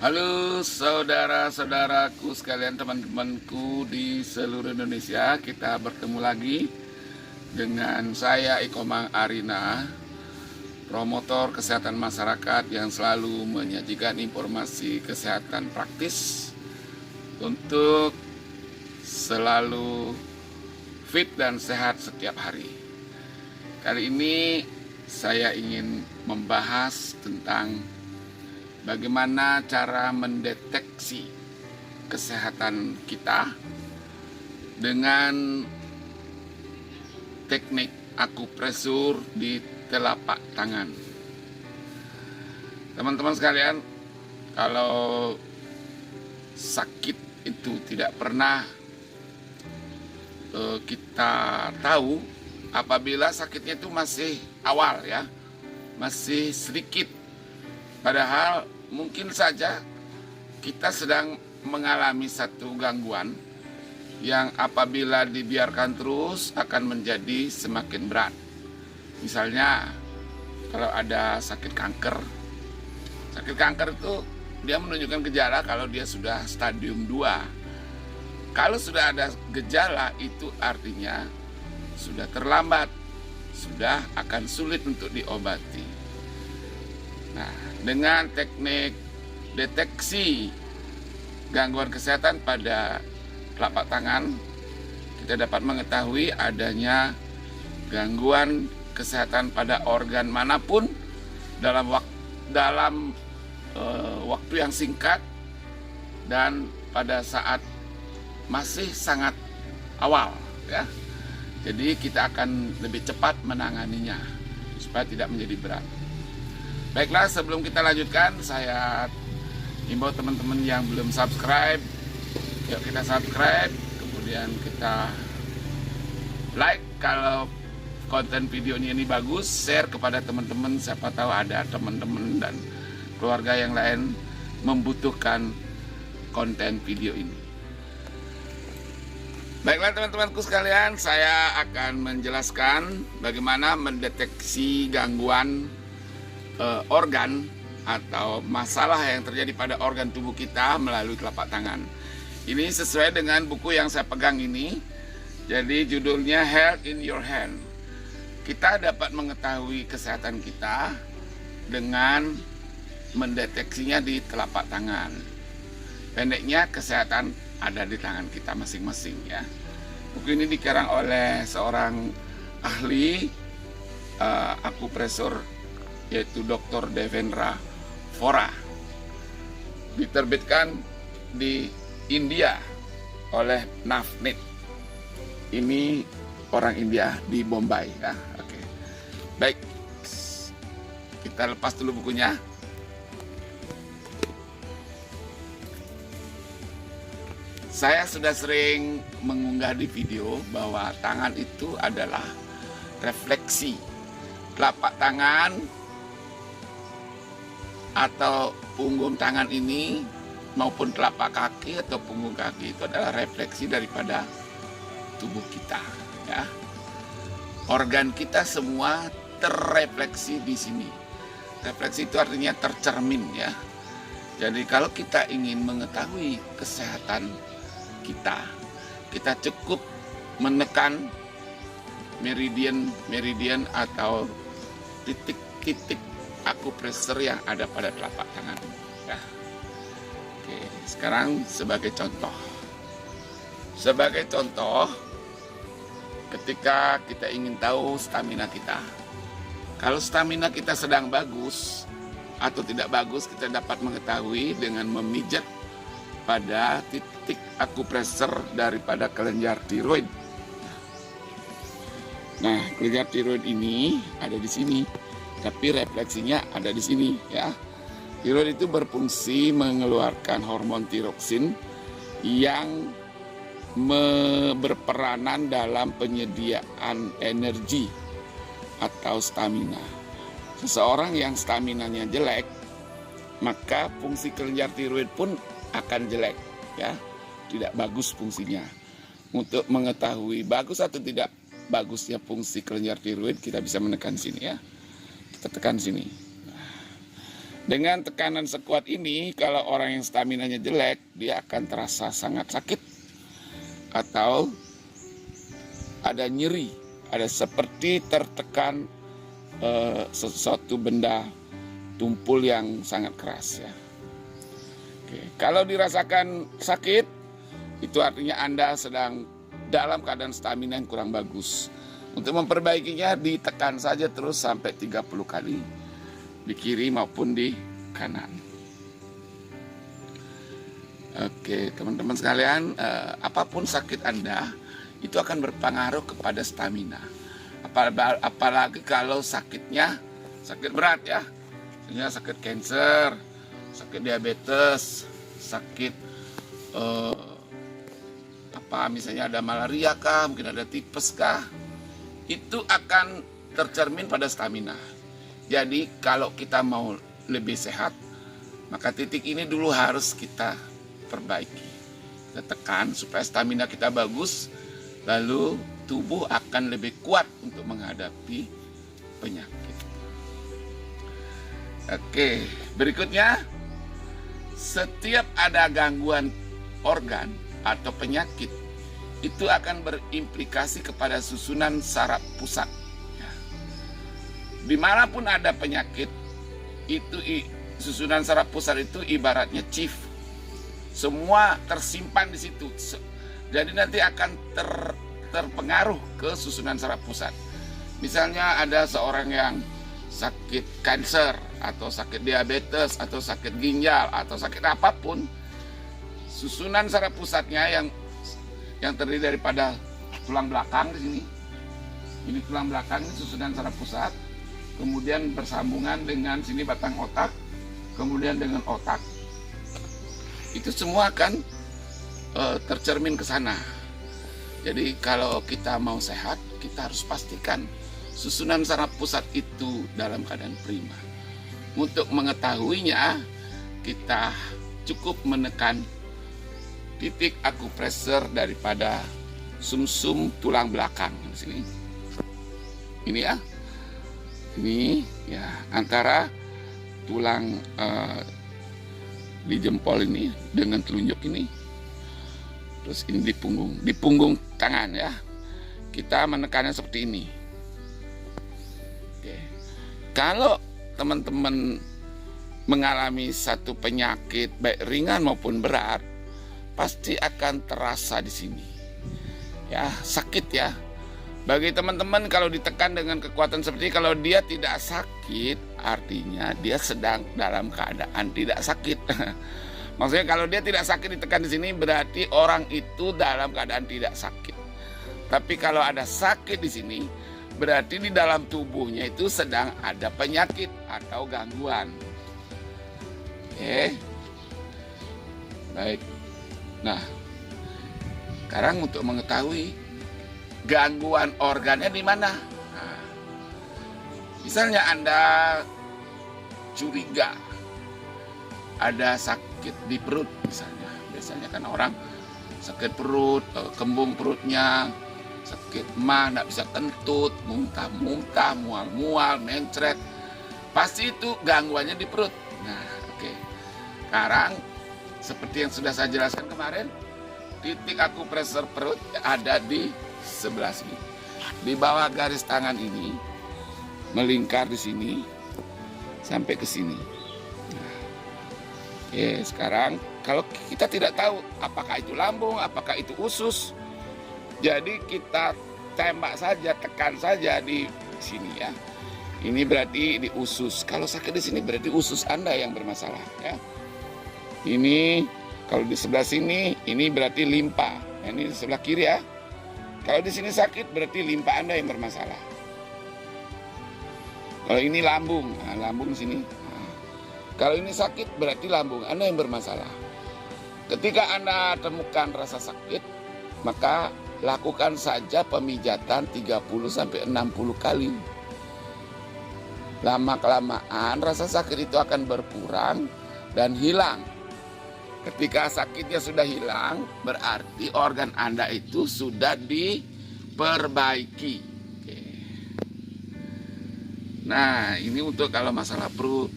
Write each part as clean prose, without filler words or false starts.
Halo saudara-saudaraku sekalian, teman-temanku di seluruh Indonesia. Kita bertemu lagi dengan saya Ikomang Arina, promotor kesehatan masyarakat yang selalu menyajikan informasi kesehatan praktis untuk selalu fit dan sehat setiap hari. Kali ini saya ingin membahas tentang bagaimana cara mendeteksi kesehatan kita dengan teknik akupresur di telapak tangan. Teman-teman sekalian, kalau sakit itu tidak pernah kita tahu apabila sakitnya itu masih awal ya, masih sedikit. Padahal mungkin saja kita sedang mengalami satu gangguan yang apabila dibiarkan terus akan menjadi semakin berat. Misalnya kalau ada sakit kanker. Sakit kanker itu dia menunjukkan gejala kalau dia sudah stadium 2. Kalau sudah ada gejala itu artinya sudah terlambat, sudah akan sulit untuk diobati. Nah, dengan teknik deteksi gangguan kesehatan pada telapak tangan, kita dapat mengetahui adanya gangguan kesehatan pada organ manapun dalam waktu yang singkat dan pada saat masih sangat awal ya. Jadi kita akan lebih cepat menanganinya supaya tidak menjadi berat. Baiklah, sebelum kita lanjutkan, saya himbau teman-teman yang belum subscribe, yuk kita subscribe, kemudian kita like kalau konten videonya ini bagus, share kepada teman-teman, siapa tahu ada teman-teman dan keluarga yang lain membutuhkan konten video ini. Baiklah teman-temanku sekalian, saya akan menjelaskan bagaimana mendeteksi gangguan organ atau masalah yang terjadi pada organ tubuh kita melalui telapak tangan. Ini sesuai dengan buku yang saya pegang ini. Jadi judulnya Health in Your Hand. Kita dapat mengetahui kesehatan kita dengan mendeteksinya di telapak tangan. Pendeknya, kesehatan ada di tangan kita masing-masing ya. Buku ini dikarang oleh seorang ahli akupresur, yaitu Dr. Devendra Vora. Diterbitkan di India oleh Navneet. Ini orang India di Bombay ya. Oke. Baik. Kita lepas dulu bukunya. Saya sudah sering mengunggah di video bahwa tangan itu adalah refleksi. Telapak tangan atau punggung tangan ini maupun telapak kaki atau punggung kaki itu adalah refleksi daripada tubuh kita ya. Organ kita semua terrefleksi di sini. Refleksi itu artinya tercermin ya. Jadi kalau kita ingin mengetahui kesehatan kita cukup menekan meridian atau titik-titik akupresur yang ada pada telapak tangan ya. Oke, sekarang sebagai contoh ketika kita ingin tahu stamina kita. Kalau stamina kita sedang bagus atau tidak bagus, kita dapat mengetahui dengan memijat pada titik akupresur daripada kelenjar tiroid. Nah, kelenjar tiroid ini ada di sini, tapi refleksinya ada di sini ya. Tiroid itu berfungsi mengeluarkan hormon tiroksin yang berperanan dalam penyediaan energi atau stamina. Seseorang yang staminanya jelek, maka fungsi kelenjar tiroid pun akan jelek ya, tidak bagus fungsinya. Untuk mengetahui bagus atau tidak bagusnya fungsi kelenjar tiroid, kita bisa menekan sini ya. Kita tekan sini. Dengan tekanan sekuat ini, kalau orang yang staminanya jelek, dia akan terasa sangat sakit atau ada nyeri, ada seperti tertekan sesuatu benda tumpul yang sangat keras ya. Oke, kalau dirasakan sakit, itu artinya Anda sedang dalam keadaan stamina yang kurang bagus. Untuk memperbaikinya, ditekan saja terus sampai 30 kali, di kiri maupun di kanan. Oke, teman-teman sekalian, apapun sakit Anda, itu akan berpengaruh kepada stamina. Apalagi kalau sakitnya sakit berat ya, misalnya sakit kanker, sakit diabetes, sakit misalnya ada malaria kah, mungkin ada tipes kah, itu akan tercermin pada stamina. Jadi kalau kita mau lebih sehat, maka titik ini dulu harus kita perbaiki, kita tekan supaya stamina kita bagus, lalu tubuh akan lebih kuat untuk menghadapi penyakit. Oke, berikutnya, setiap ada gangguan organ atau penyakit, itu akan berimplikasi kepada susunan saraf pusat. Dimanapun ada penyakit, itu susunan saraf pusat itu ibaratnya chief. Semua tersimpan di situ. Jadi nanti akan terpengaruh ke susunan saraf pusat. Misalnya ada seorang yang sakit kanker atau sakit diabetes atau sakit ginjal atau sakit apapun, susunan saraf pusatnya yang terdiri daripada tulang belakang di sini. Ini tulang belakang, ini susunan saraf pusat. Kemudian bersambungan dengan sini batang otak, kemudian dengan otak. Itu semua akan tercermin ke sana. Jadi kalau kita mau sehat, kita harus pastikan susunan saraf pusat itu dalam keadaan prima. Untuk mengetahuinya, kita cukup menekan titik akupressor daripada sumsum tulang belakang di sini. Ini ya. Ini ya antara tulang di jempol ini dengan telunjuk ini. Terus ini di punggung tangan ya. Kita menekannya seperti ini. Oke. Kalau teman-teman mengalami satu penyakit baik ringan maupun berat, pasti akan terasa di sini. Ya, sakit ya. Bagi teman-teman kalau ditekan dengan kekuatan seperti ini, kalau dia tidak sakit, artinya dia sedang dalam keadaan tidak sakit. Maksudnya kalau dia tidak sakit ditekan di sini, berarti orang itu dalam keadaan tidak sakit. Tapi kalau ada sakit di sini, berarti di dalam tubuhnya itu sedang ada penyakit atau gangguan. Oke. Baik. Nah, sekarang untuk mengetahui gangguan organnya di mana. Nah, misalnya Anda curiga ada sakit di perut misalnya. Biasanya kan orang sakit perut, kembung perutnya, sakit mah, nggak bisa kentut, muntah-muntah, mual-mual, mencret. Pasti itu gangguannya di perut. Nah, oke. Sekarang seperti yang sudah saya jelaskan kemarin, titik akupressor perut ada di sebelah sini. Di bawah garis tangan ini melingkar di sini sampai ke sini. Nah, oke, sekarang kalau kita tidak tahu apakah itu lambung, apakah itu usus, jadi kita tembak saja, tekan saja di sini ya. Ini berarti di usus. Kalau sakit di sini berarti usus Anda yang bermasalah ya. Ini kalau di sebelah sini, ini berarti limpa. Nah, ini di sebelah kiri ya. Kalau di sini sakit berarti limpa Anda yang bermasalah. Kalau ini lambung, nah, lambung sini. Nah, kalau ini sakit berarti lambung Anda yang bermasalah. Ketika Anda temukan rasa sakit, maka lakukan saja pemijatan 30-60 kali. Lama-kelamaan rasa sakit itu akan berkurang dan hilang. Ketika sakitnya sudah hilang, berarti organ Anda itu sudah diperbaiki. Oke. Nah, ini untuk kalau masalah perut.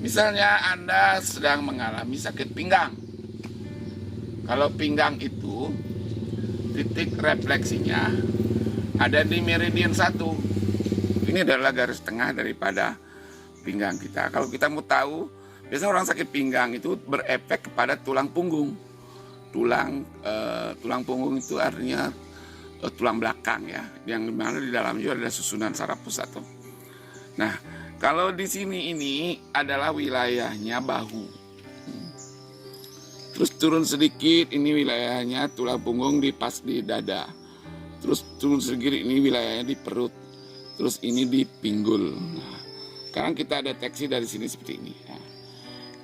Misalnya Anda sedang mengalami sakit pinggang. Kalau pinggang itu titik refleksinya ada di meridian 1. Ini adalah garis tengah daripada pinggang kita. Kalau kita mau tahu, biasanya orang sakit pinggang itu berefek kepada tulang punggung. Tulang punggung itu artinya tulang belakang ya, yang dimana di dalam juga ada susunan saraf pusat. Nah, kalau di sini ini adalah wilayahnya bahu. Terus turun sedikit, ini wilayahnya tulang punggung pas di dada. Terus turun sedikit, ini wilayahnya di perut. Terus ini di pinggul. Nah, sekarang kita deteksi dari sini seperti ini. Nah,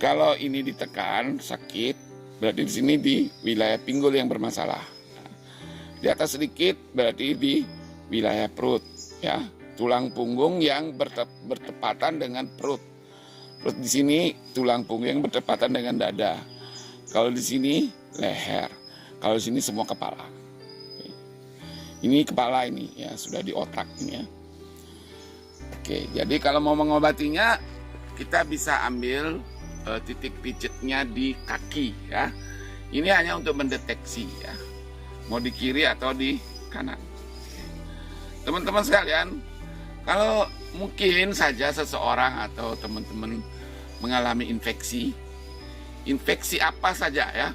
kalau ini ditekan sakit, berarti di sini di wilayah pinggul yang bermasalah. Di atas sedikit berarti di wilayah perut, ya, tulang punggung yang bertepatan dengan perut. Terus di sini tulang punggung yang bertepatan dengan dada. Kalau di sini leher, kalau di sini semua kepala. Ini kepala ini ya, sudah di otak ini ya. Oke, jadi kalau mau mengobatinya kita bisa ambil titik pijatnya di kaki ya. Ini hanya untuk mendeteksi ya, mau di kiri atau di kanan. Teman-teman sekalian, kalau mungkin saja seseorang atau teman-teman mengalami infeksi apa saja ya,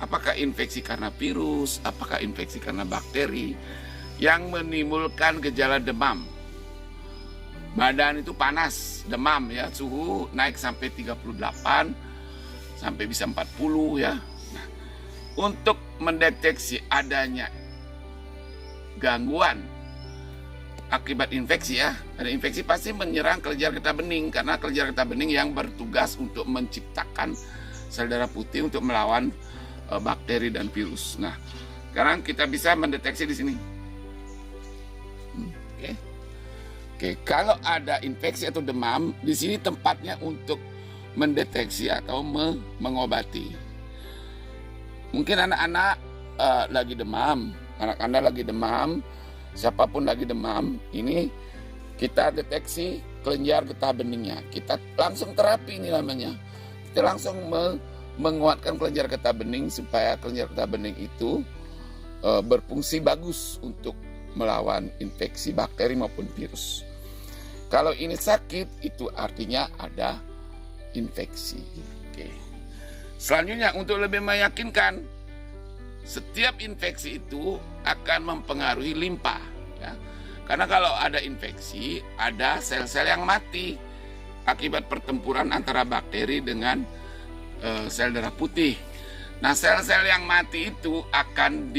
apakah infeksi karena virus, apakah infeksi karena bakteri yang menimbulkan gejala demam, badan itu panas, demam ya, suhu naik sampai 38 sampai bisa 40 ya. Nah, untuk mendeteksi adanya gangguan akibat infeksi ya, ada infeksi pasti menyerang kelenjar getah bening, karena kelenjar getah bening yang bertugas untuk menciptakan sel darah putih untuk melawan bakteri dan virus. Nah, sekarang kita bisa mendeteksi di sini. Oke, kalau ada infeksi atau demam, di sini tempatnya untuk mendeteksi atau mengobati. Mungkin anak-anak lagi demam, anak Anda lagi demam, siapapun lagi demam, ini kita deteksi kelenjar getah beningnya. Kita langsung terapi ini namanya. Kita langsung menguatkan kelenjar getah bening supaya kelenjar getah bening itu berfungsi bagus untuk melawan infeksi bakteri maupun virus. Kalau ini sakit, itu artinya ada infeksi. Oke. Selanjutnya, untuk lebih meyakinkan, setiap infeksi itu akan mempengaruhi limpa. Ya. Karena kalau ada infeksi, ada sel-sel yang mati akibat pertempuran antara bakteri dengan sel darah putih. Nah, sel-sel yang mati itu akan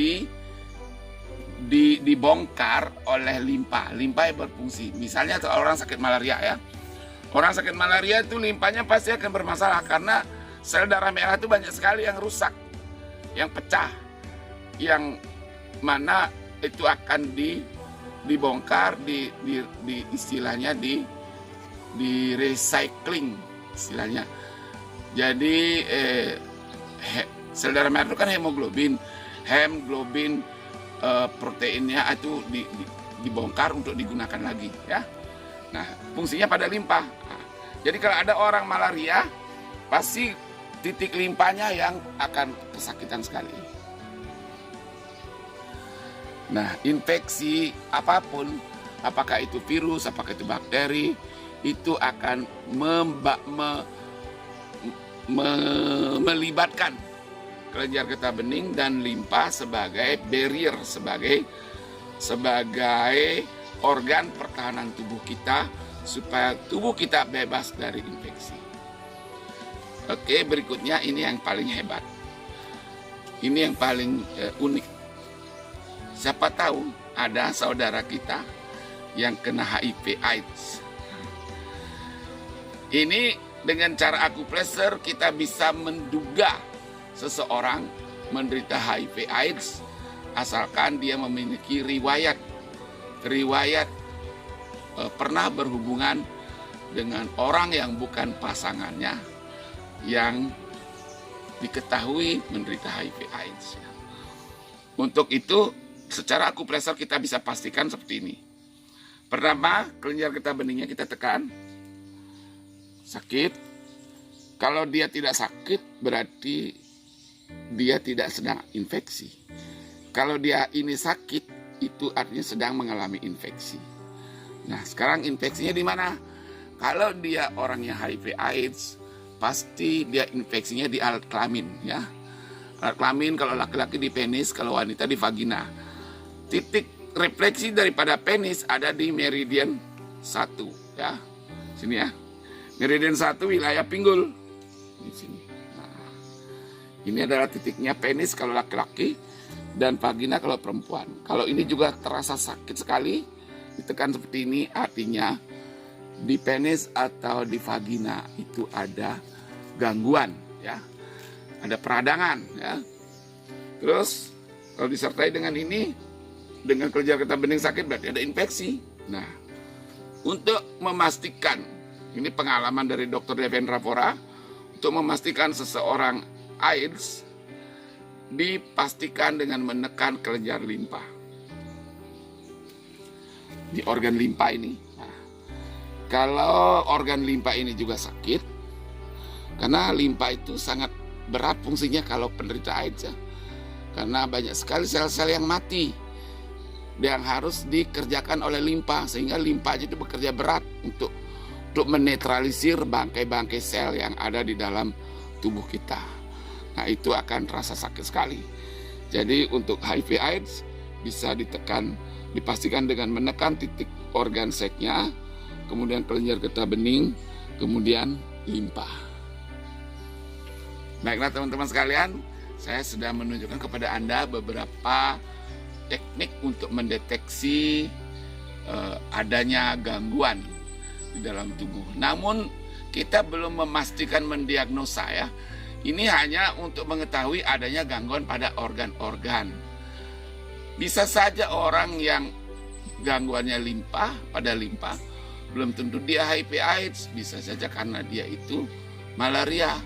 dibongkar oleh limpa. Limpa yang berfungsi. Misalnya kalau orang sakit malaria ya. Orang sakit malaria itu limpanya pasti akan bermasalah karena sel darah merah itu banyak sekali yang rusak, yang pecah, yang mana itu akan dibongkar, istilahnya di recycling istilahnya. Jadi sel darah merah itu kan hemoglobin proteinnya itu dibongkar untuk digunakan lagi ya. Nah, fungsinya pada limpa. Nah, jadi kalau ada orang malaria, pasti titik limpanya yang akan kesakitan sekali. Nah, infeksi apapun, apakah itu virus, apakah itu bakteri, itu akan melibatkan kelenjar getah bening dan limpa sebagai barrier, sebagai organ pertahanan tubuh kita supaya tubuh kita bebas dari infeksi. Oke, berikutnya ini yang paling hebat. Ini yang paling unik. Siapa tahu ada saudara kita yang kena HIV AIDS. Ini dengan cara akupressure kita bisa menduga seseorang menderita HIV AIDS asalkan dia memiliki riwayat pernah berhubungan dengan orang yang bukan pasangannya yang diketahui menderita HIV AIDS. Untuk itu secara akupressure kita bisa pastikan seperti ini. Pertama, kelenjar getah beningnya kita tekan, sakit, Kalau dia tidak sakit, berarti dia tidak sedang infeksi. Kalau dia ini sakit, itu artinya sedang mengalami infeksi. Nah, sekarang infeksinya di mana? Kalau dia orangnya HIV/AIDS, pasti dia infeksinya di alat kelamin, ya. Alat kelamin kalau laki-laki di penis, kalau wanita di vagina. Titik refleksi daripada penis ada di meridian 1, ya. Sini ya. Meridian 1 wilayah pinggul. Di sini. Nah, ini adalah titiknya penis kalau laki-laki dan vagina kalau perempuan. Kalau ini juga terasa sakit sekali, ditekan seperti ini, artinya di penis atau di vagina itu ada gangguan, ya. Ada peradangan, ya. Terus kalau disertai dengan ini, dengan kelenjar getah bening sakit, berarti ada infeksi. Nah, untuk memastikan, ini pengalaman dari Dr. Devendra Vora, untuk memastikan seseorang AIDS, dipastikan dengan menekan kelenjar limpa di organ limpa ini. Nah, kalau organ limpa ini juga sakit, karena limpa itu sangat berat fungsinya kalau penderita AIDS, ya. Karena banyak sekali sel-sel yang mati yang harus dikerjakan oleh limpa, sehingga limpa itu bekerja berat untuk menetralisir bangkai-bangkai sel yang ada di dalam tubuh kita. Nah, itu akan terasa sakit sekali. Jadi untuk HIV/AIDS bisa ditekan, dipastikan dengan menekan titik organ seknya, kemudian kelenjar getah bening, kemudian limpa. Baiklah teman-teman sekalian, saya sudah menunjukkan kepada Anda beberapa teknik untuk mendeteksi adanya gangguan di dalam tubuh. Namun kita belum memastikan mendiagnosa, ya. Ini hanya untuk mengetahui adanya gangguan pada organ-organ. Bisa saja orang yang gangguannya limpa, pada limpa, belum tentu dia HIV/AIDS. Bisa saja karena dia itu malaria.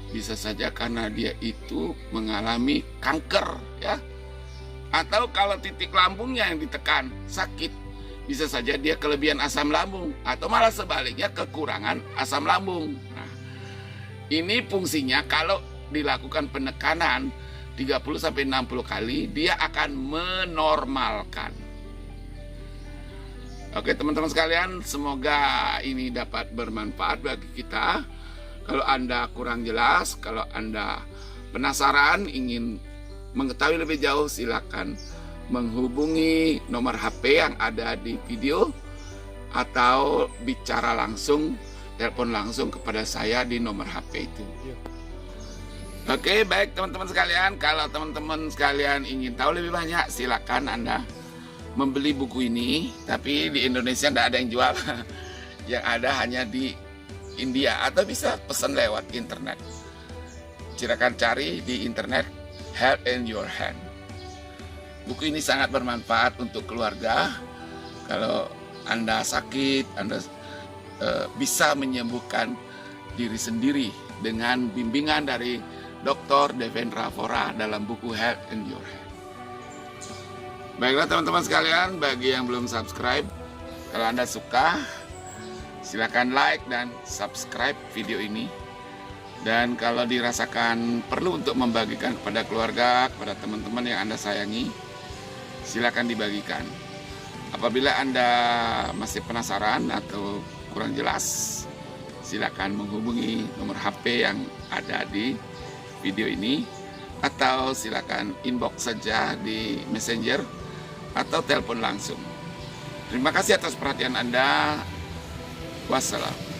Bisa saja karena dia itu mengalami kanker, ya. Atau kalau titik lambungnya yang ditekan sakit, bisa saja dia kelebihan asam lambung, atau malah sebaliknya kekurangan asam lambung. Nah, ini fungsinya kalau dilakukan penekanan 30-60 kali, dia akan menormalkan. Oke teman-teman sekalian, semoga ini dapat bermanfaat bagi kita. Kalau Anda kurang jelas, kalau Anda penasaran, ingin mengetahui lebih jauh, silakan menghubungi nomor HP yang ada di video, atau bicara langsung, telepon langsung kepada saya di nomor HP itu. Oke, baik teman-teman sekalian, kalau teman-teman sekalian ingin tahu lebih banyak, silakan Anda membeli buku ini. Tapi di Indonesia tidak ada yang jual, yang ada hanya di India, atau bisa pesan lewat internet. Silakan cari di internet Health in Your Hand. Buku ini sangat bermanfaat untuk keluarga. Kalau Anda sakit, Anda bisa menyembuhkan diri sendiri dengan bimbingan dari Dr. Devendra Vora dalam buku Health in Your Hand. Baiklah teman-teman sekalian, bagi yang belum subscribe, kalau Anda suka, silakan like dan subscribe video ini. Dan kalau dirasakan perlu untuk membagikan kepada keluarga, kepada teman-teman yang Anda sayangi, silakan dibagikan. Apabila Anda masih penasaran atau kurang jelas, silakan menghubungi nomor HP yang ada di video ini, atau silakan inbox saja di Messenger atau telepon langsung. Terima kasih atas perhatian Anda. Wassalam.